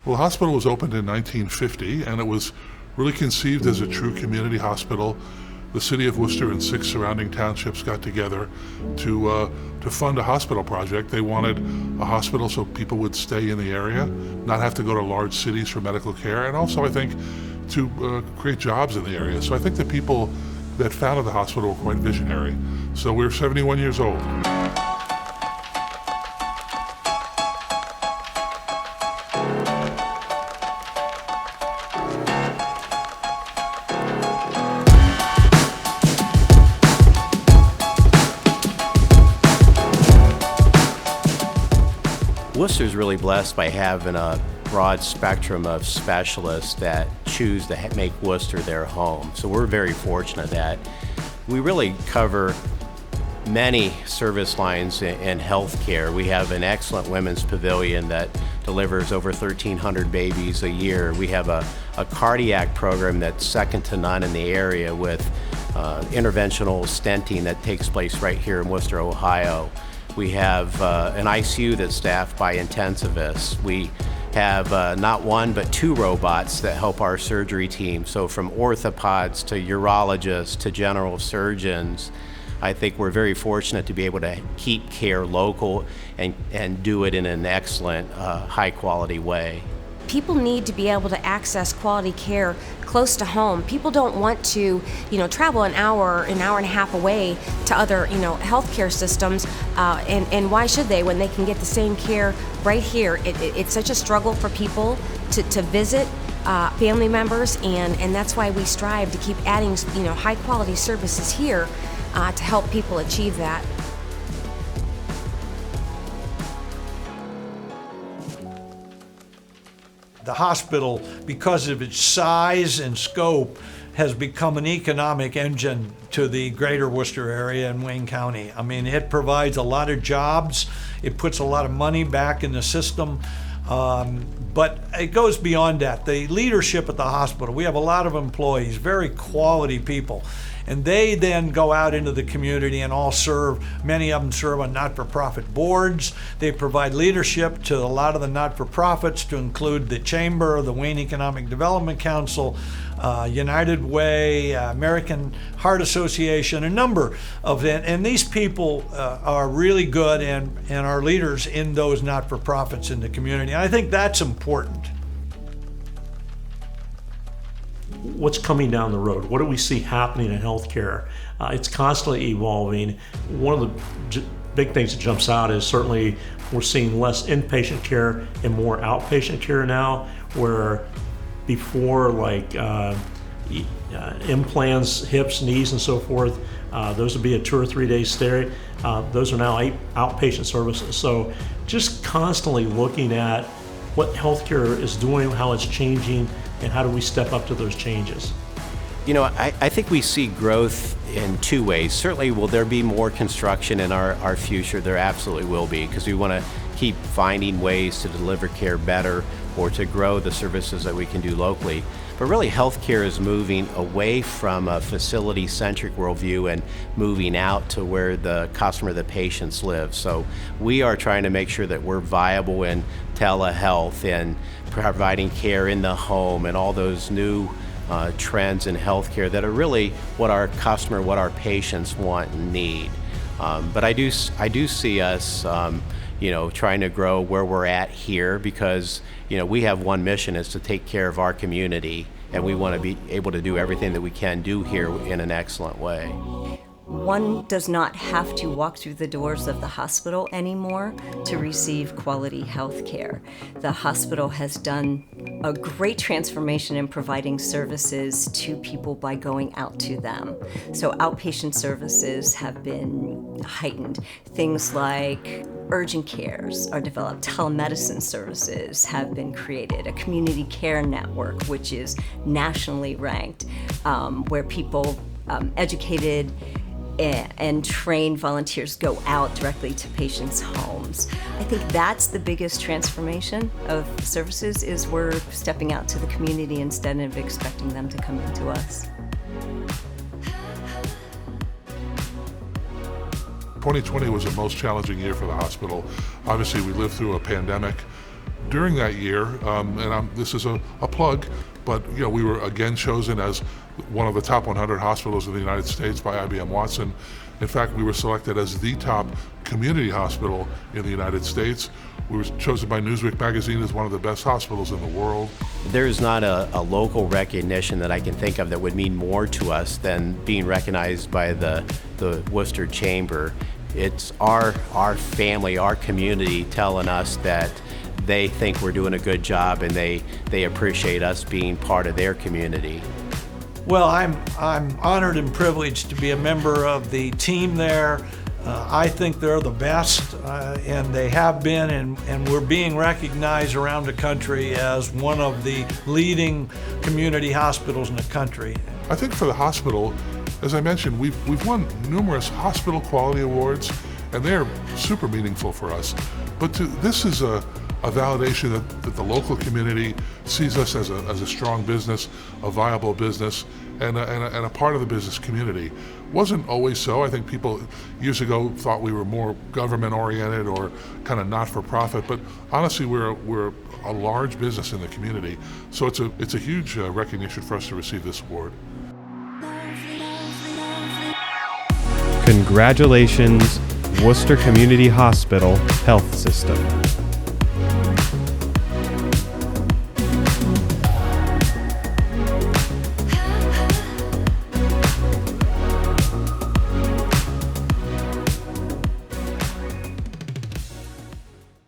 Well, the hospital was opened in 1950, and it was really conceived as a true community hospital. The city of Wooster and 6 surrounding townships got together to fund a hospital project. They wanted a hospital so people would stay in the area, not have to go to large cities for medical care, and also, I think, to create jobs in the area. So I think the people that founded the hospital were quite visionary. So we're 71 years old. Worcester's really blessed by having a broad spectrum of specialists that choose to make Worcester their home. So we're very fortunate that we really cover many service lines in healthcare. We have an excellent women's pavilion that delivers over 1,300 babies a year. We have a cardiac program that's second to none in the area with interventional stenting that takes place right here in Wooster, Ohio. We have an ICU that's staffed by intensivists. We have not one but 2 robots that help our surgery team. So from orthopods to urologists to general surgeons, I think we're very fortunate to be able to keep care local and do it in an excellent, high quality way. People need to be able to access quality care close to home. People don't want to, travel an hour and a half away to other, healthcare systems. And why should they when they can get the same care right here? It's such a struggle for people to visit family members, and that's why we strive to keep adding, high quality services here to help people achieve that. The hospital, because of its size and scope, has become an economic engine to the greater Worcester area and Wayne County. I mean, it provides a lot of jobs. It puts a lot of money back in the system. But it goes beyond that. The leadership at the hospital, we have a lot of employees, very quality people. And they then go out into the community and all serve, many of them serve on not-for-profit boards. They provide leadership to a lot of the not-for-profits, to include the Chamber, the Wayne Economic Development Council, United Way, American Heart Association, a number of them. And these people are really good and are leaders in those not-for-profits in the community. And I think that's important. What's coming down the road? What do we see happening in healthcare? It's constantly evolving. One of the big things that jumps out is certainly we're seeing less inpatient care and more outpatient care now, where before, like implants, hips, knees, and so forth, those would be a 2 or 3 day stay. Those are now outpatient services. So just constantly looking at what healthcare is doing, how it's changing, and how do we step up to those changes? I think we see growth in 2 ways. Certainly, will there be more construction in our future? There absolutely will be, because we want to keep finding ways to deliver care better or to grow the services that we can do locally. But really, healthcare is moving away from a facility-centric worldview and moving out to where the customer, the patients live. So we are trying to make sure that we're viable in telehealth and providing care in the home and all those new trends in healthcare that are really what our customer, what our patients want and need. But I do see us trying to grow where we're at here, because we have one mission, is to take care of our community, and we want to be able to do everything that we can do here in an excellent way. One does not have to walk through the doors of the hospital anymore to receive quality health care. The hospital has done a great transformation in providing services to people by going out to them. So outpatient services have been heightened. Things like urgent cares are developed. Telemedicine services have been created. A community care network, which is nationally ranked, where people, educated and trained volunteers go out directly to patients' homes. I think that's the biggest transformation of services, is we're stepping out to the community instead of expecting them to come into us. 2020 was the most challenging year for the hospital. Obviously, we lived through a pandemic. during that year, this is a plug, but we were again chosen as one of the top 100 hospitals in the United States by IBM Watson. In fact, we were selected as the top community hospital in the United States. We were chosen by Newsweek magazine as one of the best hospitals in the world. There's not a local recognition that I can think of that would mean more to us than being recognized by the Wooster Chamber. It's our family, our community telling us that they think we're doing a good job and they appreciate us being part of their community. Well, I'm honored and privileged to be a member of the team there. I think they're the best, and they have been, and we're being recognized around the country as one of the leading community hospitals in the country. I think for the hospital, as I mentioned, we've won numerous hospital quality awards, and they're super meaningful for us. But this is a validation that the local community sees us as a strong business, a viable business, and a part of the business community. Wasn't always so. I think people years ago thought we were more government-oriented or kind of not-for-profit, but honestly, we're a large business in the community. So it's a huge recognition for us to receive this award. Congratulations, Worcester Community Hospital Health System.